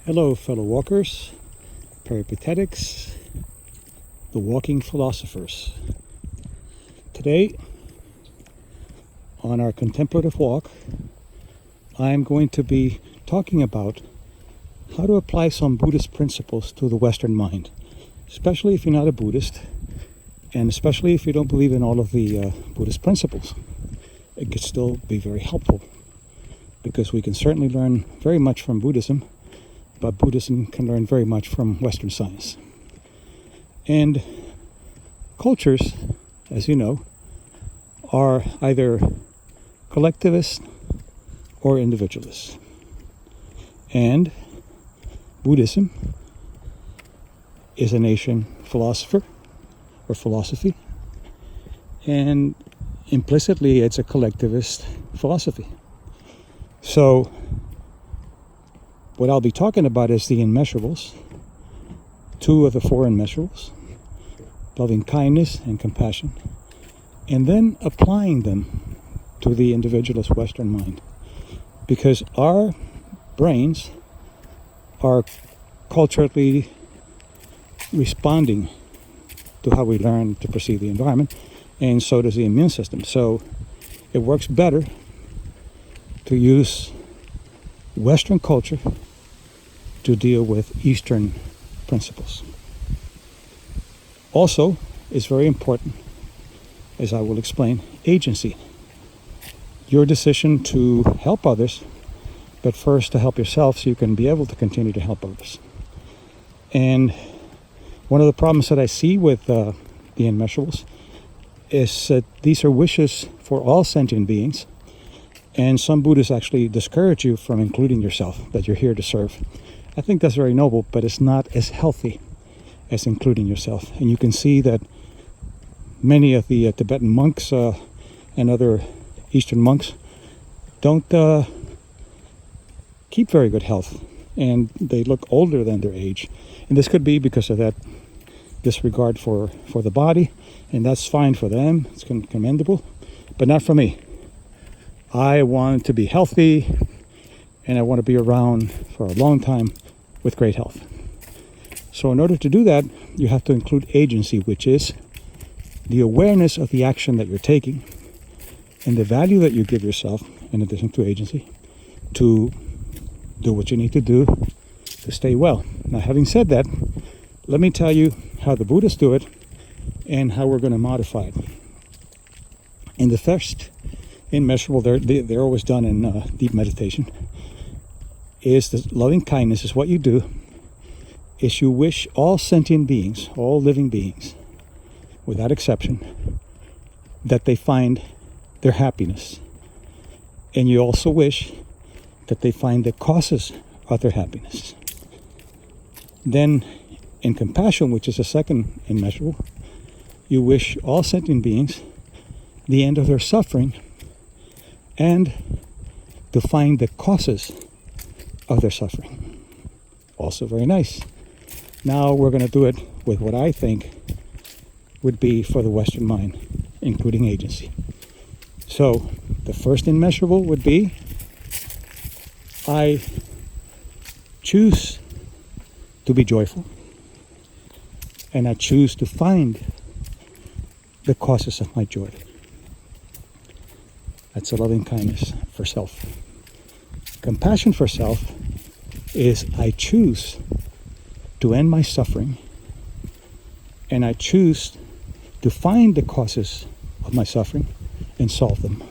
Hello, fellow walkers, peripatetics, the walking philosophers. Today, on our contemplative walk, I'm going to be talking about how to apply some Buddhist principles to the Western mind, especially if you're not a Buddhist, and especially if you don't believe in all of the Buddhist principles. It could still be very helpful, because we can certainly learn very much from Buddhism, but Buddhism can learn very much from Western science. And cultures, as you know, are either collectivist or individualist. And Buddhism is a nation philosopher or philosophy, and implicitly it's a collectivist philosophy. So what I'll be talking about is the immeasurables, two of the four immeasurables, loving kindness and compassion, and then applying them to the individualist Western mind. Because our brains are culturally responding to how we learn to perceive the environment, and so does the immune system. So it works better to use Western culture to deal with Eastern principles. Also, it's very important, as I will explain, agency. Your decision to help others, but first to help yourself so you can be able to continue to help others. And one of the problems that I see with the immeasurables is that these are wishes for all sentient beings, and some Buddhists actually discourage you from including yourself, that you're here to serve. I think that's very noble, but it's not as healthy as including yourself. And you can see that many of the Tibetan monks and other Eastern monks don't keep very good health, and they look older than their age. And this could be because of that disregard for the body, and that's fine for them, it's commendable, but not for me. I want to be healthy, and I want to be around for a long time with great health. So in order to do that, you have to include agency, which is the awareness of the action that you're taking and the value that you give yourself, in addition to agency, to do what you need to do to stay well. Now, having said that, let me tell you how the Buddhists do it and how we're going to modify it. In the first immeasurable, they're always done in deep meditation, is the loving kindness is what you do is you wish all sentient beings, all living beings, without exception, that they find their happiness. And you also wish that they find the causes of their happiness. Then in compassion, which is the second immeasurable, you wish all sentient beings the end of their suffering and to find the causes of their suffering. Also very nice. Now we're going to do it with what I think would be for the Western mind, including agency. So the first immeasurable would be, I choose to be joyful, and I choose to find the causes of my joy. That's a loving kindness for self. Compassion for self is, I choose to end my suffering, and I choose to find the causes of my suffering and solve them.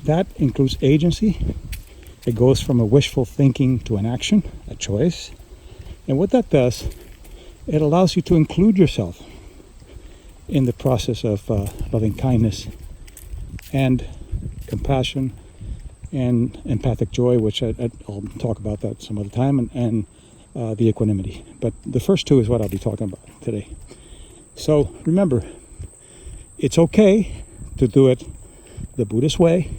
That includes agency. It goes from a wishful thinking to an action, a choice. And what that does, it allows you to include yourself in the process of loving kindness and compassion and empathic joy, which I'll talk about that some other time, and the equanimity. But the first two is what I'll be talking about today. So remember, it's okay to do it the Buddhist way,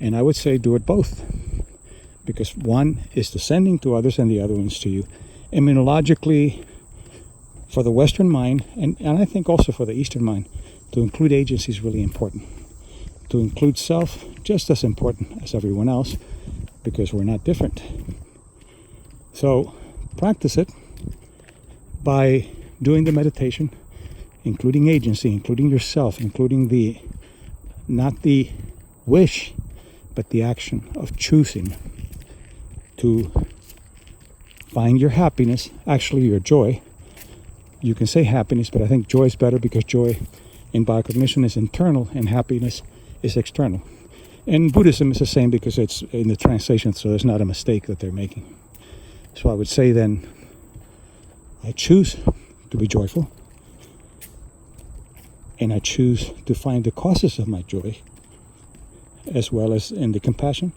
and I would say do it both, because one is descending to others and the other one's to you. Immunologically, for the Western mind, and I think also for the Eastern mind, to include agency is really important. To include self, just as important as everyone else, because we're not different. So practice it by doing the meditation, including agency, including yourself, including not the wish, but the action of choosing to find your happiness, actually your joy. You can say happiness, but I think joy is better because joy in biocognition is internal and happiness is external. And Buddhism is the same because it's in the translation, so there's not a mistake that they're making. So I would say then, I choose to be joyful, and I choose to find the causes of my joy, as well as in the compassion.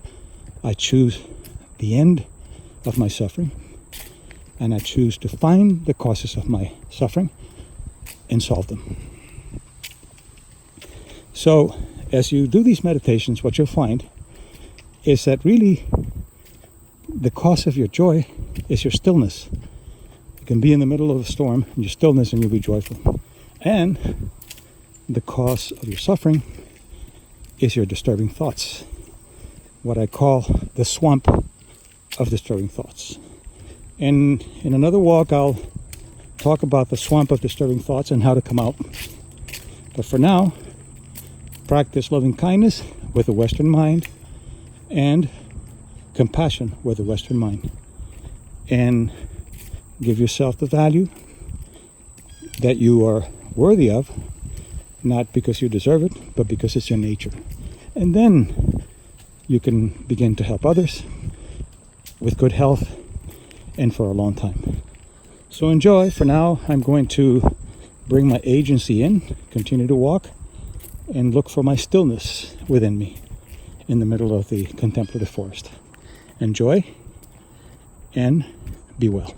I choose the end of my suffering, and I choose to find the causes of my suffering and solve them. So as you do these meditations, what you'll find is that really the cause of your joy is your stillness. You can be in the middle of a storm in your stillness and you'll be joyful. And the cause of your suffering is your disturbing thoughts, what I call the swamp of disturbing thoughts. And in another walk, I'll talk about the swamp of disturbing thoughts and how to come out. But for now, practice loving kindness with a Western mind and compassion with a Western mind. And give yourself the value that you are worthy of, not because you deserve it, but because it's your nature. And then you can begin to help others with good health and for a long time. So enjoy. For now, I'm going to bring my agency in, continue to walk, and look for my stillness within me in the middle of the contemplative forest. Enjoy and be well.